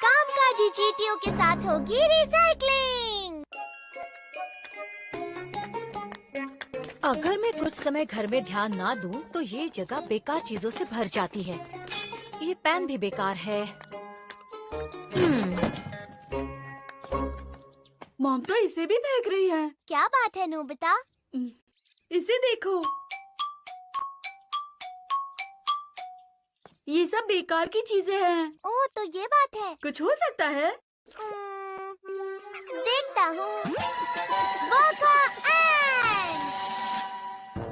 कामकाजी चींटियों के साथ होगी रिसाइकलिंग। अगर मैं कुछ समय घर में ध्यान ना दूं, तो ये जगह बेकार चीजों से भर जाती है। ये पेन भी बेकार है। मॉम तो इसे भी फेंक रही है। क्या बात है नोबिता? इसे देखो, ये सब बेकार की चीजें हैं। ओह, तो ये बात है। कुछ हो सकता है। देखता हूँ। बोका एंड।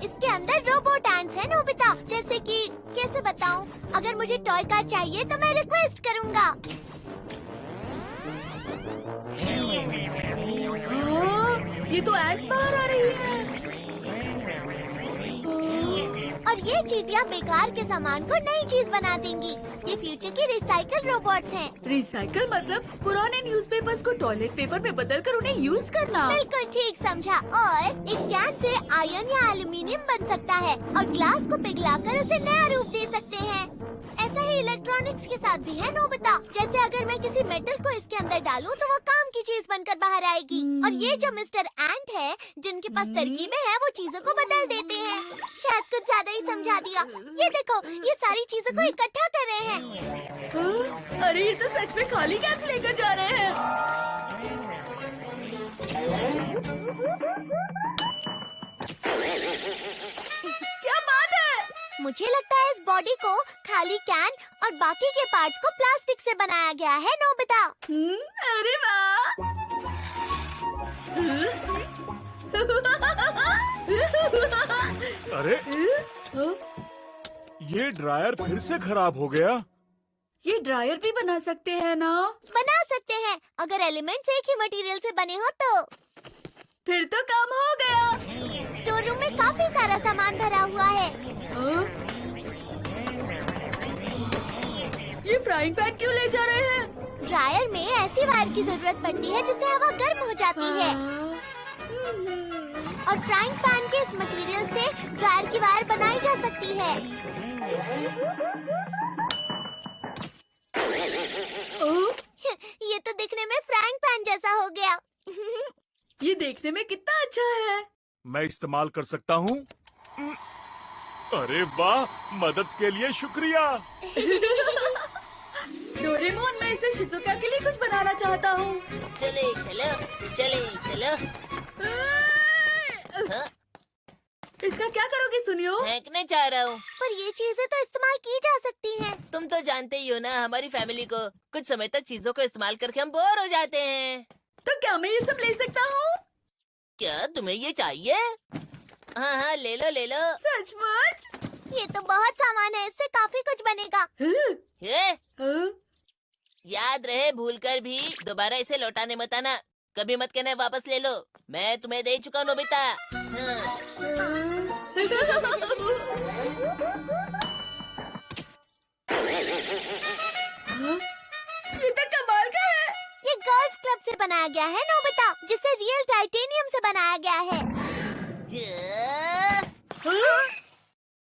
इसके अंदर रोबोट एंड्स हैं नोबिता। जैसे कि कैसे बताऊँ? अगर मुझे टॉय कार चाहिए तो मैं रिक्वेस्ट करूँगा। ये तो एड्स बाहर आ रही है। और ये चींटियां बेकार के सामान को नई चीज बना देंगी। ये फ्यूचर के रिसाइकल रोबोट्स हैं। रिसाइकल मतलब पुराने न्यूज़पेपर्स को टॉयलेट पेपर में बदलकर उन्हें यूज करना। बिल्कुल ठीक समझा। और इस गैस से आयरन या एल्युमिनियम बन सकता है और ग्लास को पिघलाकर उसे नया रूप दे सकते हैं। ऐसा ही इलेक्ट्रॉनिक्स के साथ भी है नोबिता। जैसे अगर मैं किसी मेटल को इसके अंदर डालूं तो वो काम की चीज बनकर बाहर आएगी। और ये जो मिस्टर एंट है, जिनके पास तरकीबें हैं, वो चीजों को बदल देते हैं। शायद कुछ ज्यादा ही समझा दिया। ये देखो, ये सारी चीजों को इकट्ठा कर रहे हैं। अरे ये तो सच में खाली गैस लेकर जा रहे हैं। क्या बात है? मुझे लगता है इस बॉडी को खाली कैन और बाकी के पार्ट्स को प्लास्टिक से बनाया गया है नोबिता। अरे वाह! अरे ये ड्रायर फिर से खराब हो गया। ये ड्रायर भी बना सकते हैं ना? बना सकते हैं, अगर एलिमेंट्स एक ही मटेरियल से बने हो तो। फिर तो काम हो गया। स्टोर रूम में काफी सारा सामान भरा हुआ है। ये फ्राइंग पैन क्यों ले जा रहे हैं? ड्रायर में ऐसी वायर की जरूरत पड़ती है जिससे हवा गर्म हो जाती है। और फ्राइंग पैन के इस मटेरियल से ड्रायर की वायर बनाई जा सकती है। ये तो दिखने में फ्राइंग पैन जैसा हो गया। ये देखने में कितना अच्छा है। मैं इस्तेमाल कर सकता हूँ। अरे वाह, मदद के लिए शुक्रिया। डोरेमोन, मैं इसे शिजुका के लिए कुछ बनाना चाहता हूँ। चले चलो, चले चलो। हाँ? इसका क्या करोगे सुनियो? फेंकने चाह रहा हूँ। पर ये चीजें तो इस्तेमाल की जा सकती हैं। तुम तो जानते ही हो ना हमारी फैमिली को। कुछ समय तक चीजों को इस्तेमाल करके हम बोर हो जाते हैं। तो क्या मैं ये सब ले सकता हूँ? क्या तुम्हें ये चाहिए? हाँ हाँ, ले लो ले लो। सचमुच? ये तो बहुत सामान है, इससे काफी कुछ बनेगा। याद रहे, भूलकर भी दोबारा इसे लौटाने मत आना। कभी मत कहना वापस ले लो। मैं तुम्हें दे चुका हूँ नोबिता। ये तो कमाल का है। ये गोल्फ क्लब से बनाया गया है नोबिता, जिसे रियल टाइटेनियम से बनाया गया है।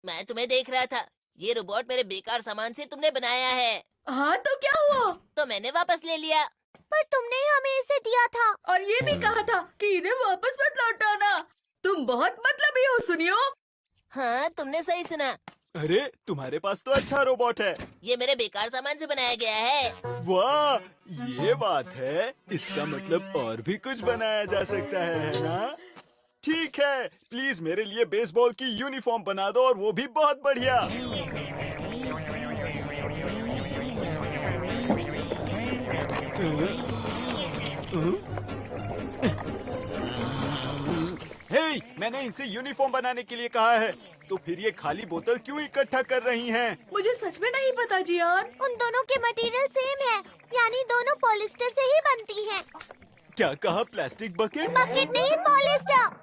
मैं तुम्हें देख रहा था। ये रोबोट मेरे बेकार सामान से तुमने बनाया है। हाँ तो क्या हुआ? तो मैंने वापस ले लिया। पर तुमने ही हमें इसे दिया था। और ये भी कहा था कि इन्हें वापस मत लौटाना। तुम बहुत मतलबी हो सुनियो। हाँ, तुमने सही सुना। अरे तुम्हारे पास तो अच्छा रोबोट है। ये मेरे बेकार सामान से बनाया गया है। वाह, ये बात है। इसका मतलब और भी कुछ बनाया जा सकता है ना? ठीक है, प्लीज मेरे लिए बेसबॉल की यूनिफॉर्म बना दो, और वो भी बहुत बढ़िया। हे, मैंने इनसे यूनिफॉर्म बनाने के लिए कहा है, तो फिर ये खाली बोतल क्यों इकट्ठा कर रही हैं? मुझे सच में नहीं पता जियान। उन दोनों के मटेरियल सेम है, यानी दोनों पॉलिस्टर से ही बनती हैं। क्या कहा? Plastic bucket? बकेट नहीं, पॉलिस्टर।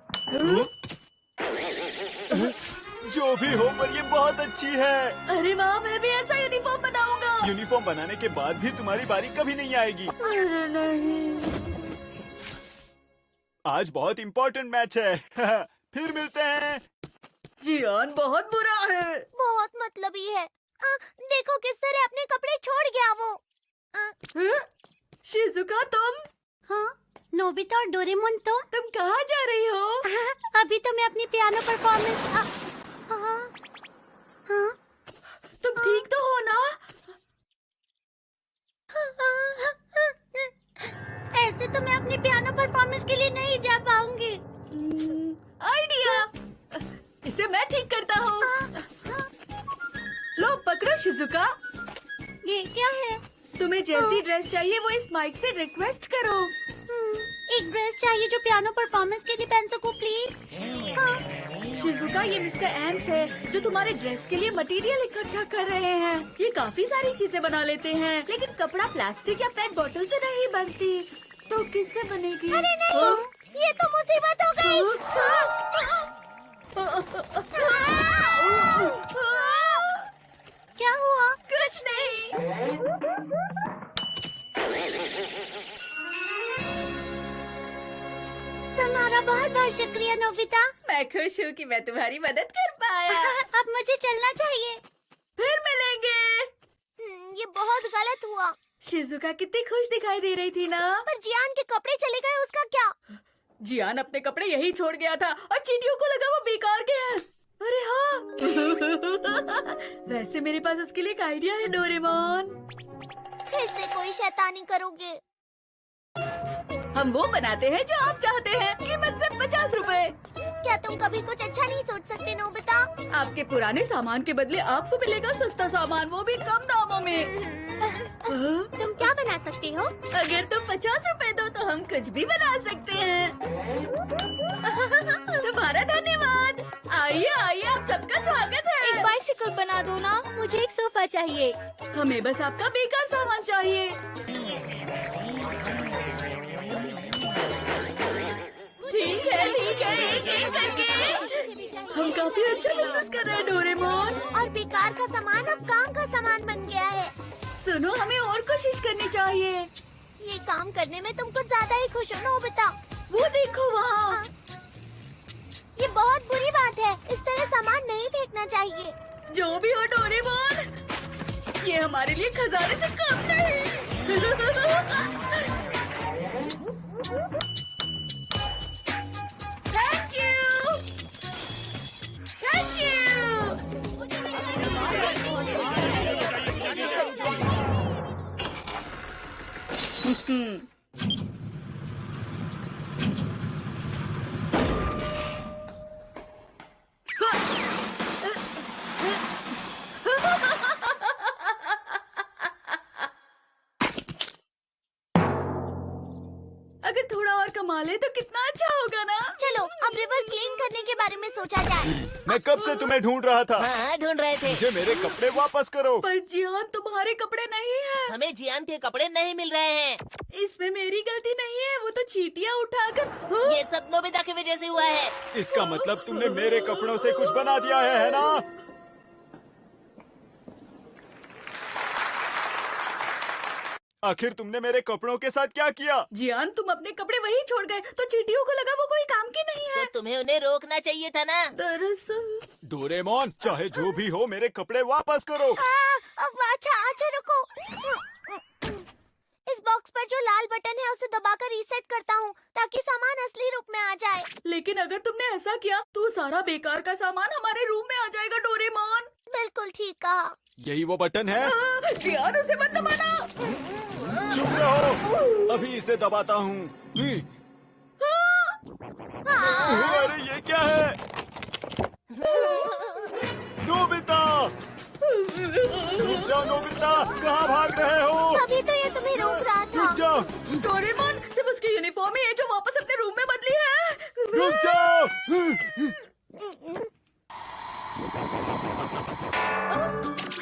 जो भी हो, पर ये बहुत अच्छी है। अरे वाह, मैं भी ऐसा यूनिफॉर्म बनाऊंगा। यूनिफॉर्म बनाने के बाद भी तुम्हारी बारी कभी नहीं आएगी। अरे नहीं। आज बहुत इम्पोर्टेंट मैच है। फिर मिलते हैं। जियान बहुत बुरा है। बहुत मतलबी है। देखो किस तरह अपने कपड़े छोड़ गया वो। शिजुका तुम हाँ, नोबिता और डोरेमोन तुम कहाँ जा रही हो? अभी तो मैं अपनी पियानो परफॉर्मेंस तुम ठीक तो हो ना? ऐसे तो मैं अपनी पियानो परफॉर्मेंस के लिए नहीं जा पाऊंगी। आइडिया, इसे मैं ठीक करता हूँ। लो पकड़ो शिजुका, ये क्या है? तुम्हें जैसी ड्रेस चाहिए वो इस माइक से रिक्वेस्ट करो। एक ड्रेस चाहिए जो पियानो परफॉर्मेंस के लिए पहन सकूं, प्लीज। शिजुका, ये मिस्टर एम्स है जो तुम्हारे ड्रेस के लिए मटेरियल इकट्ठा कर रहे हैं। ये काफी सारी चीजें बना लेते हैं, लेकिन कपड़ा प्लास्टिक या पेट बोतल से नहीं बनती, तो किससे बनेगी? अरे नहीं, ये तो मुसीबत हो गई। क्या हुआ? कुछ नहीं। तुम्हारा बहुत बहुत शुक्रिया नोबिता। मैं खुश हूँ कि मैं तुम्हारी मदद कर पाया। अब मुझे चलना चाहिए। फिर मिलेंगे। ये बहुत गलत हुआ। शिजुका कितनी खुश दिखाई दे रही थी ना? पर जियान के कपड़े चले गए, उसका क्या? जियान अपने कपड़े यही छोड़ गया था और चींटियों को लगा वो बेकार के हैं। अरे हाँ। वैसे मेरे पास उसके लिए एक आइडिया है डोरेमोन। फिर से कोई शैतानी करोगे? हम वो बनाते हैं जो आप चाहते हैं, कीमत सिर्फ 50 रुपए। क्या तुम कभी कुछ अच्छा नहीं सोच सकते नोबिता? आपके पुराने सामान के बदले आपको मिलेगा सस्ता सामान, वो भी कम दामों में। तुम क्या बना सकती हो? अगर तुम 50 रुपए दो तो हम कुछ भी बना सकते हैं। तुम्हारा धन्यवाद। आइए आइए, आप सबका स्वागत है। एक बाइसिकल बना दो ना, मुझे एक सोफा चाहिए। हमें बस आपका बेकार सामान चाहिए। ठीक है एक एक करके। हम काफी अच्छा बिजनेस कर रहे हैं डोरेमोन। और बेकार का सामान अब काम का सामान बन गया है। सुनो, हमें और कोशिश करनी चाहिए। ये काम करने में तुम कुछ ज्यादा ही खुश हो नोबिता। वो देखो वहाँ। ये बहुत बुरी बात है, इस तरह सामान नहीं फेंकना चाहिए। जो भी हो डोरेमोन, ये हमारे लिए खजाने से कम नहीं। Thank you, thank you. अगर थोड़ा और कमा ले तो कितना अच्छा होगा ना? चलो अब रिवर क्लीन करने के बारे में सोचा जाए। मैं कब से तुम्हें ढूंढ रहा था। हाँ, ढूंढ रहे थे। मुझे मेरे कपड़े वापस करो। पर जियान, तुम्हारे कपड़े नहीं हैं। हमें जियान के कपड़े नहीं मिल रहे हैं। इसमें मेरी गलती नहीं है, वो तो चींटियां उठाकर। ये सब नोबिता की वजह से हुआ है। इसका मतलब तुमने मेरे कपड़ों से कुछ बना दिया है ना? आखिर तुमने मेरे कपड़ों के साथ क्या किया? जियान, तुम अपने कपड़े वहीं छोड़ गए तो चींटियों को लगा वो कोई काम की नहीं तो है। तुम्हें उन्हें रोकना चाहिए था ना। दरअसल डोरेमोन, चाहे जो भी हो, मेरे कपड़े वापस करो। अच्छा रुको। इस बॉक्स पर जो लाल बटन है उसे दबाकर रीसेट करता हूँ ताकि सामान असली रूप में आ जाए। लेकिन अगर तुमने ऐसा किया तो सारा बेकार का सामान हमारे रूम में आ जाएगा डोरेमोन। बिल्कुल ठीक कहा। यही वो बटन है? जियान, उसे मत दबाना। चुप रहो, अभी इसे दबाता हूँ। अरे ये क्या है? नोबिता! रुक जाओ नोबिता, कहाँ भाग रहे हो? अभी तो ये तुम्हें रोक रहा था। रुक जाओ, डोरेमोन, सिर्फ उसकी यूनिफॉर्म ही है जो वापस अपने रूम में बदली है। रुक जाओ।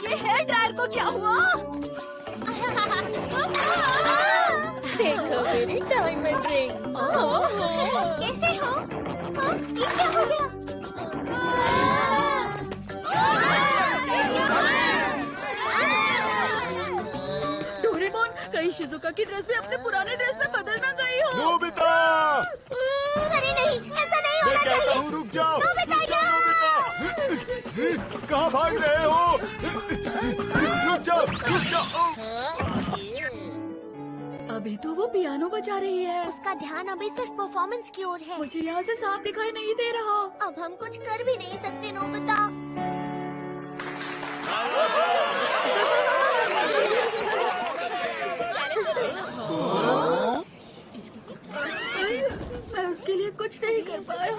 ये हेयर ड्रायर को क्या हुआ? देखो मेरी डायमंड रिंग। कैसे हो? ये क्या हो गया? डोरेमोन, कहीं शिजुका की ड्रेस भी अपने पुराने ड्रेस में बदल ना गई हो। नोबिता! अरे नहीं, ऐसा नहीं मैं होना कहता चाहिए। हूँ रुक जाओ। नोबिता, रुक जाओ, नोबिता! कहाँ भाग रहे हो? रुक जाओ, रुक जाओ। अभी तो वो पियानो बजा रही है। उसका ध्यान अभी सिर्फ परफॉर्मेंस की ओर है। मुझे यहाँ से साफ दिखाई नहीं दे रहा। अब हम कुछ कर भी नहीं सकते नोबिता। मैं उसके लिए कुछ नहीं कर पाया।